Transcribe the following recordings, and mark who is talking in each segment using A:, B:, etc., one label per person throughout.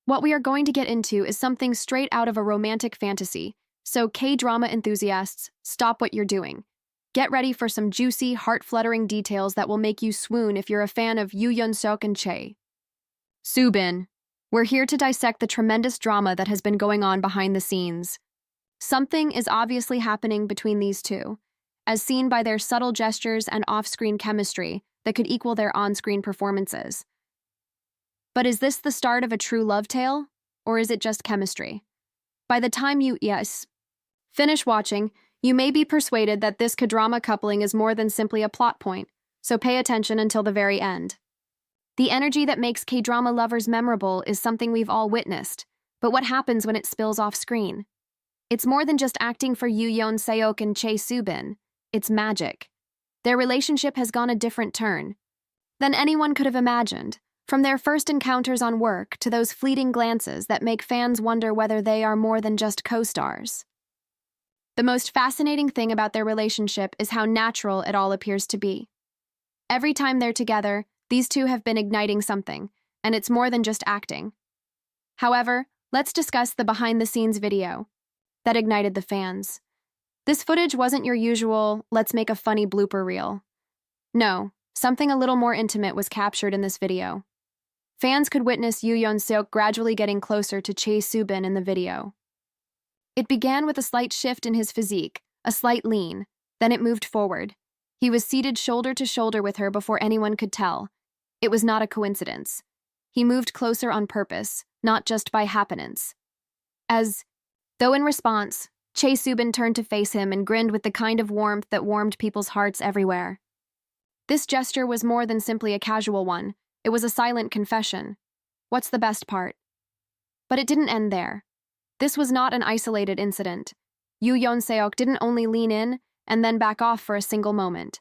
A: What we are going to get into is something straight out of a romantic fantasy, so K-drama enthusiasts, stop what you're doing. Get ready for some juicy, heart-fluttering details that will make you swoon if you're a fan of Yoo Yeon-seok and Chae Soo-bin. We're here to dissect the tremendous drama that has been going on behind the scenes. Something is obviously happening between these two, as seen by their subtle gestures and off-screen chemistry that could equal their on-screen performances. But is this the start of a true love tale, or is it just chemistry? By the time you finish watching, you may be persuaded that this K-drama coupling is more than simply a plot point, so pay attention until the very end. The energy that makes K-drama lovers memorable is something we've all witnessed, but what happens when it spills off screen? It's more than just acting for Yoo Yeon-seok and Chae Soo-bin. It's magic. Their relationship has gone a different turn than anyone could have imagined, from their first encounters on work to those fleeting glances that make fans wonder whether they are more than just co-stars. The most fascinating thing about their relationship is how natural it all appears to be. Every time they're together, these two have been igniting something, and it's more than just acting. However, let's discuss the behind-the-scenes video that ignited the fans. This footage wasn't your usual, let's make a funny blooper reel. No, something a little more intimate was captured in this video. Fans could witness Yoo Yeon-seok gradually getting closer to Chae Soo-bin in the video. It began with a slight shift in his physique, a slight lean, then it moved forward. He was seated shoulder to shoulder with her before anyone could tell. It was not a coincidence. He moved closer on purpose, not just by happenance. Though in response, Chae Soo-bin turned to face him and grinned with the kind of warmth that warmed people's hearts everywhere. This gesture was more than simply a casual one. It was a silent confession. What's the best part? But it didn't end there. This was not an isolated incident. Yoo Yeon-seok didn't only lean in and then back off for a single moment.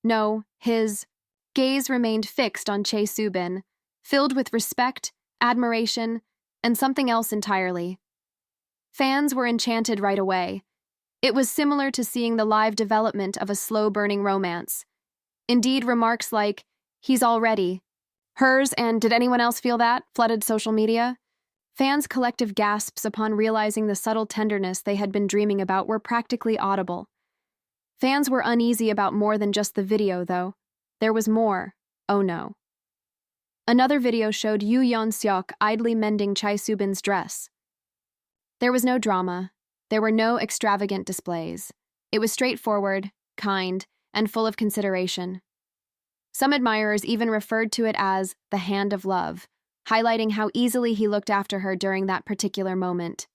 A: No, his gaze remained fixed on Chae Soo-bin, filled with respect, admiration, and something else entirely. Fans were enchanted right away. It was similar to seeing the live development of a slow-burning romance. Indeed, remarks like, "He's all ready," "hers," and "did anyone else feel that?" flooded social media. Fans' collective gasps upon realizing the subtle tenderness they had been dreaming about were practically audible. Fans were uneasy about more than just the video, though. There was more. Oh no. Another video showed Yoo Yeon-seok idly mending Chae Soo-bin's dress. There was no drama. There were no extravagant displays. It was straightforward, kind, and full of consideration. Some admirers even referred to it as the hand of love, highlighting how easily he looked after her during that particular moment.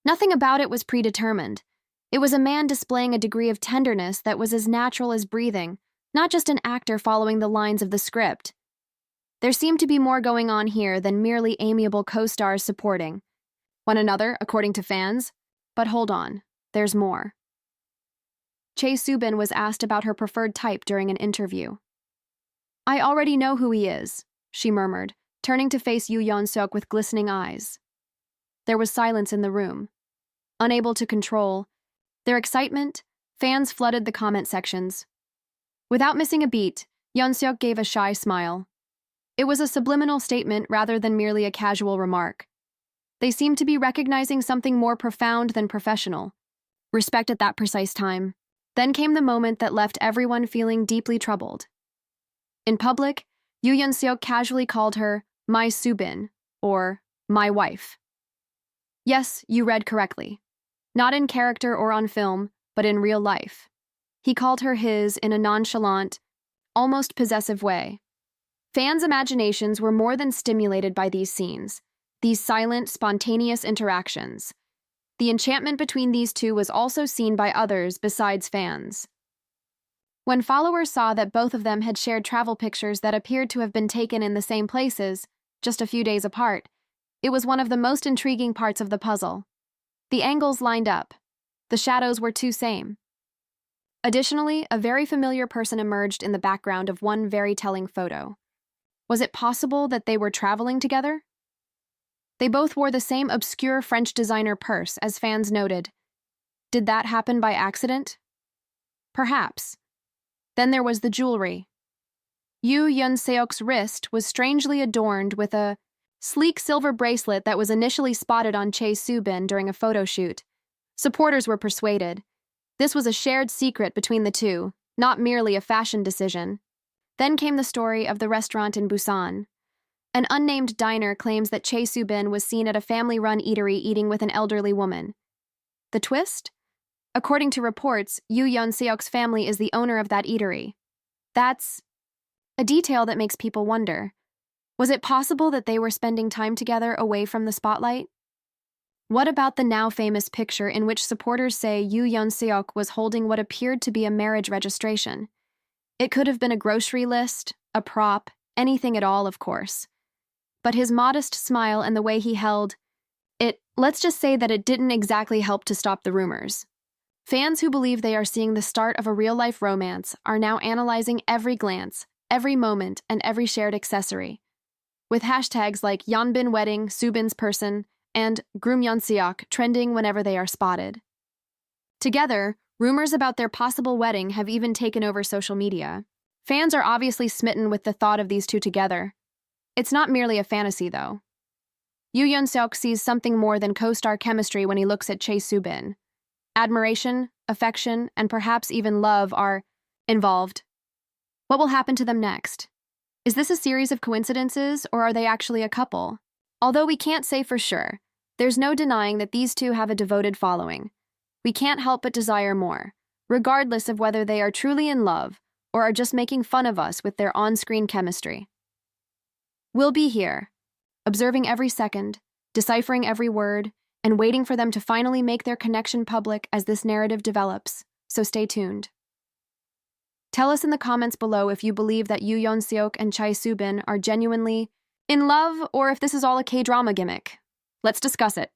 A: Nothing about it was predetermined. It was a man displaying a degree of tenderness that was as natural as breathing, not just an actor following the lines of the script. There seemed to be more going on here than merely amiable co-stars supporting one another, according to fans. But hold on, there's more. Chae Soo-bin was asked about her preferred type during an interview. "I already know who he is," she murmured, turning to face Yoo Yeon-seok with glistening eyes. There was silence in the room. Unable to control their excitement, fans flooded the comment sections. Without missing a beat, Yeon-seok gave a shy smile. It was a subliminal statement rather than merely a casual remark. They seemed to be recognizing something more profound than professional. Respect at that precise time. Then came the moment that left everyone feeling deeply troubled. In public, Yoo Yeon-seok casually called her "my Soo-bin," or "my wife." Yes, you read correctly. Not in character or on film, but in real life. He called her his in a nonchalant, almost possessive way. Fans' imaginations were more than stimulated by these scenes, these silent, spontaneous interactions. The enchantment between these two was also seen by others besides fans. When followers saw that both of them had shared travel pictures that appeared to have been taken in the same places, just a few days apart, it was one of the most intriguing parts of the puzzle. The angles lined up. The shadows were too same. Additionally, a very familiar person emerged in the background of one very telling photo. Was it possible that they were traveling together? They both wore the same obscure French designer purse, as fans noted. Did that happen by accident? Perhaps. Then there was the jewelry. Yoo Yeon-seok's wrist was strangely adorned with a sleek silver bracelet that was initially spotted on Chae Soo-bin during a photo shoot. Supporters were persuaded. This was a shared secret between the two, not merely a fashion decision. Then came the story of the restaurant in Busan. An unnamed diner claims that Chae Soo-bin was seen at a family-run eatery eating with an elderly woman. The twist? According to reports, Yoo Yeon-seok's family is the owner of that eatery. That's a detail that makes people wonder. Was it possible that they were spending time together away from the spotlight? What about the now famous picture in which supporters say Yoo Yeon-seok was holding what appeared to be a marriage registration? It could have been a grocery list, a prop, anything at all, of course. But his modest smile and the way he held it, let's just say that it didn't exactly help to stop the rumors. Fans who believe they are seeing the start of a real-life romance are now analyzing every glance, every moment, and every shared accessory. With hashtags like Yeonbin wedding, Soo-bin's person, and Groom Yeon-seok trending whenever they are spotted. Together, rumors about their possible wedding have even taken over social media. Fans are obviously smitten with the thought of these two together. It's not merely a fantasy, though. Yoo Yeon-seok sees something more than co-star chemistry when he looks at Chae Soo-bin. Admiration, affection, and perhaps even love are involved. What will happen to them next? Is this a series of coincidences, or are they actually a couple? Although we can't say for sure, there's no denying that these two have a devoted following. We can't help but desire more, regardless of whether they are truly in love or are just making fun of us with their on-screen chemistry. We'll be here, observing every second, deciphering every word, and waiting for them to finally make their connection public as this narrative develops, so stay tuned. Tell us in the comments below if you believe that Yoo Yeon-seok and Chae Soo-bin are genuinely in love or if this is all a K-drama gimmick. Let's discuss it.